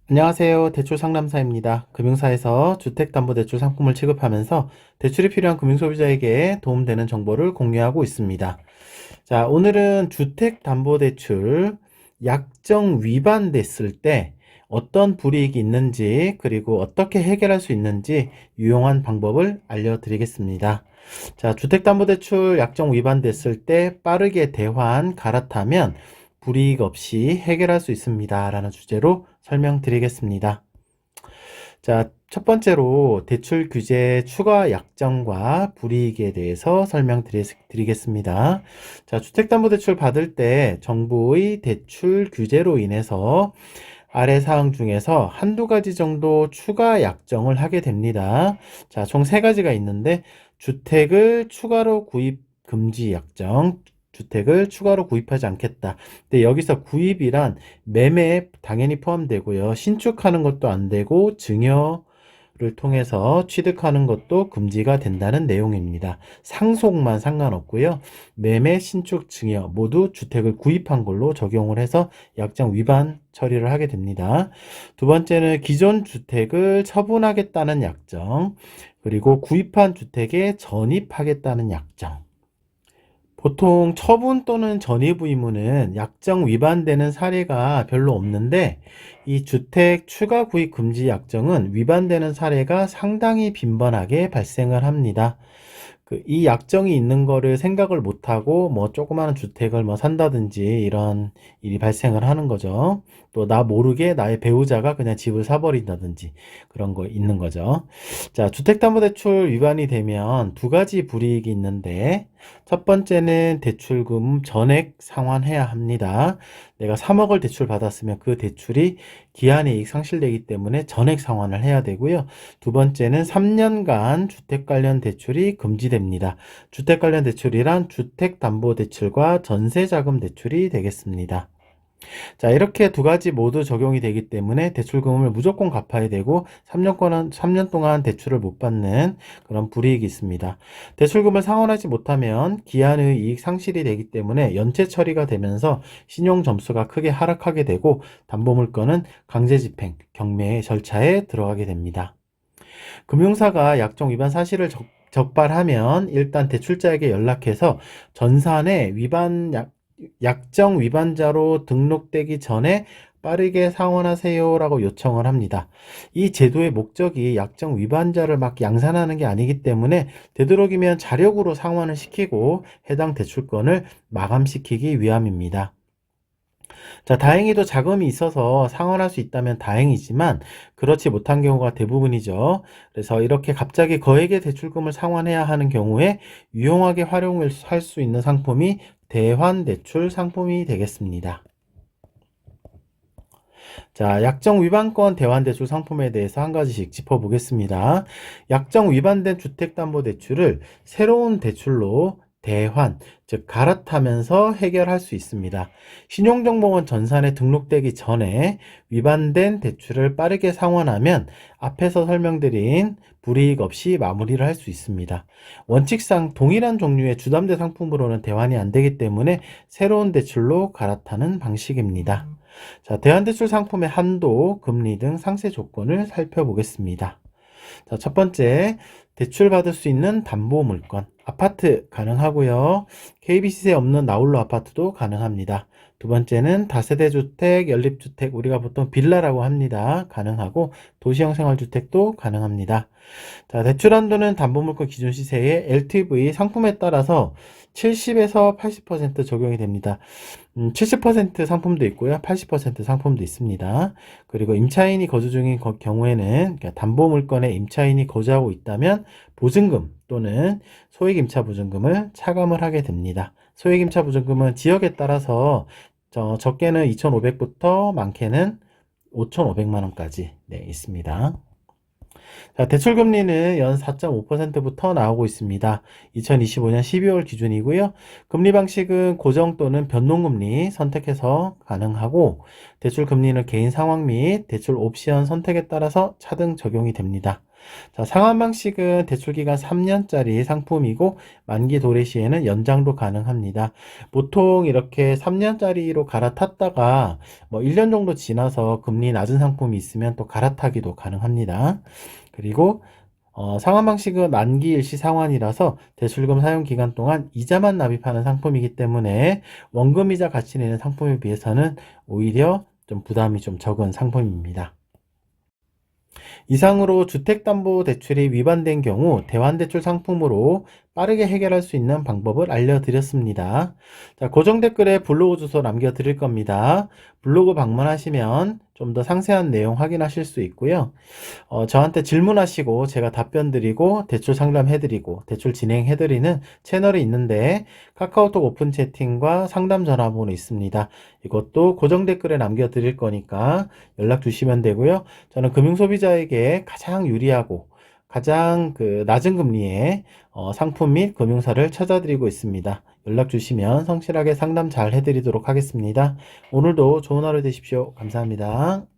안녕하세요. 대출 상담사입니다. 금융사에서 주택담보대출 상품을 취급하면서 대출이 필요한 금융소비자에게 도움되는 정보를 공유하고 있습니다. 자, 오늘은 주택담보대출 약정 위반됐을 때 어떤 불이익이 있는지 그리고 어떻게 해결할 수 있는지 유용한 방법을 알려드리겠습니다. 자, 주택담보대출 약정 위반됐을 때 빠르게 대환 갈아타면 불이익 없이 해결할 수 있습니다. 라는 주제로 설명드리겠습니다. 자, 첫 번째로 대출 규제 추가 약정과 불이익에 대해서 설명드리겠습니다. 자, 주택담보대출 받을 때 정부의 대출 규제로 인해서 아래 사항 중에서 한두 가지 정도 추가 약정을 하게 됩니다. 자, 총 세 가지가 있는데 주택을 추가로 구입 금지 약정, 주택을 추가로 구입하지 않겠다. 근데 여기서 구입이란 매매에 당연히 포함되고요. 신축하는 것도 안 되고 증여를 통해서 취득하는 것도 금지가 된다는 내용입니다. 상속만 상관없고요. 매매, 신축, 증여 모두 주택을 구입한 걸로 적용을 해서 약정 위반 처리를 하게 됩니다. 두 번째는 기존 주택을 처분하겠다는 약정, 그리고 구입한 주택에 전입하겠다는 약정. 보통 처분 또는 전입 의무는 약정 위반되는 사례가 별로 없는데 이 주택 추가 구입 금지 약정은 위반되는 사례가 상당히 빈번하게 발생을 합니다. 이 약정이 있는 거를 생각을 못하고 뭐 조그마한 주택을 뭐 산다든지 이런 일이 발생을 하는 거죠. 또 나 모르게 나의 배우자가 그냥 집을 사버린다든지 그런 거 있는 거죠. 자, 주택담보대출 위반이 되면 두 가지 불이익이 있는데 첫 번째는 대출금 전액 상환해야 합니다. 내가 3억을 대출 받았으면 그 대출이 기한이익 상실되기 때문에 전액 상환을 해야 되고요. 두 번째는 3년간 주택 관련 대출이 금지됩니다. 주택 관련 대출이란 주택담보대출과 전세자금 대출이 되겠습니다. 자, 이렇게 두 가지 모두 적용이 되기 때문에 대출금을 무조건 갚아야 되고 3년 동안 대출을 못 받는 그런 불이익이 있습니다. 대출금을 상환하지 못하면 기한의 이익 상실이 되기 때문에 연체 처리가 되면서 신용 점수가 크게 하락하게 되고 담보물건은 강제집행, 경매 절차에 들어가게 됩니다. 금융사가 약정 위반 사실을 적발하면 일단 대출자에게 연락해서 전산에 약정 위반자로 등록되기 전에 빠르게 상환하세요 라고 요청을 합니다. 이 제도의 목적이 약정 위반자를 막 양산하는 게 아니기 때문에 되도록이면 자력으로 상환을 시키고 해당 대출권을 마감시키기 위함입니다. 자, 다행히도 자금이 있어서 상환할 수 있다면 다행이지만 그렇지 못한 경우가 대부분이죠. 그래서 이렇게 갑자기 거액의 대출금을 상환해야 하는 경우에 유용하게 활용할 수 있는 상품이 대환대출 상품이 되겠습니다. 자, 약정 위반권 대환대출 상품에 대해서 한 가지씩 짚어보겠습니다. 약정 위반된 주택담보대출을 새로운 대출로 대환, 즉 갈아타면서 해결할 수 있습니다. 신용정보원 전산에 등록되기 전에 위반된 대출을 빠르게 상환하면 앞에서 설명드린 불이익 없이 마무리를 할 수 있습니다. 원칙상 동일한 종류의 주담대 상품으로는 대환이 안 되기 때문에 새로운 대출로 갈아타는 방식입니다. 자, 대환대출 상품의 한도, 금리 등 상세 조건을 살펴보겠습니다. 자, 첫 번째, 대출받을 수 있는 담보물건. 아파트 가능하고요. KBC에 없는 나홀로 아파트도 가능합니다. 두 번째는 다세대 주택, 연립주택, 우리가 보통 빌라라고 합니다. 가능하고 도시형 생활주택도 가능합니다. 자, 대출 한도는 담보물건 기준 시세의 LTV 상품에 따라서 70에서 80% 적용이 됩니다. 70% 상품도 있고요. 80% 상품도 있습니다. 그리고 임차인이 거주 중인 경우에는 그러니까 담보물건에 임차인이 거주하고 있다면 보증금 또는 소액임차 보증금을 차감을 하게 됩니다. 소액임차 보증금은 지역에 따라서 적게는 2,500부터 많게는 5,500만 원까지 있습니다. 자, 대출금리는 연 4.5%부터 나오고 있습니다. 2025년 12월 기준이고요. 금리 방식은 고정 또는 변동금리 선택해서 가능하고 대출금리는 개인 상황 및 대출 옵션 선택에 따라서 차등 적용이 됩니다. 자, 상환 방식은 대출기간 3년짜리 상품이고 만기 도래 시에는 연장도 가능합니다. 보통 이렇게 3년짜리로 갈아탔다가 뭐 1년 정도 지나서 금리 낮은 상품이 있으면 또 갈아타기도 가능합니다. 그리고 상환 방식은 만기 일시 상환이라서 대출금 사용 기간 동안 이자만 납입하는 상품이기 때문에 원금이자 같이 내는 상품에 비해서는 오히려 좀 부담이 좀 적은 상품입니다. 이상으로 주택담보대출이 위반된 경우 대환대출 상품으로 빠르게 해결할 수 있는 방법을 알려드렸습니다. 자, 고정 댓글에 블로그 주소 남겨드릴 겁니다. 블로그 방문하시면 좀 더 상세한 내용 확인하실 수 있고요. 저한테 질문하시고 제가 답변 드리고 대출 상담해 드리고 대출 진행해 드리는 채널이 있는데 카카오톡 오픈 채팅과 상담 전화번호 있습니다. 이것도 고정 댓글에 남겨 드릴 거니까 연락 주시면 되고요. 저는 금융소비자에게 가장 유리하고 가장 낮은 금리의 상품 및 금융사를 찾아드리고 있습니다. 연락 주시면 성실하게 상담 잘 해드리도록 하겠습니다. 오늘도 좋은 하루 되십시오. 감사합니다.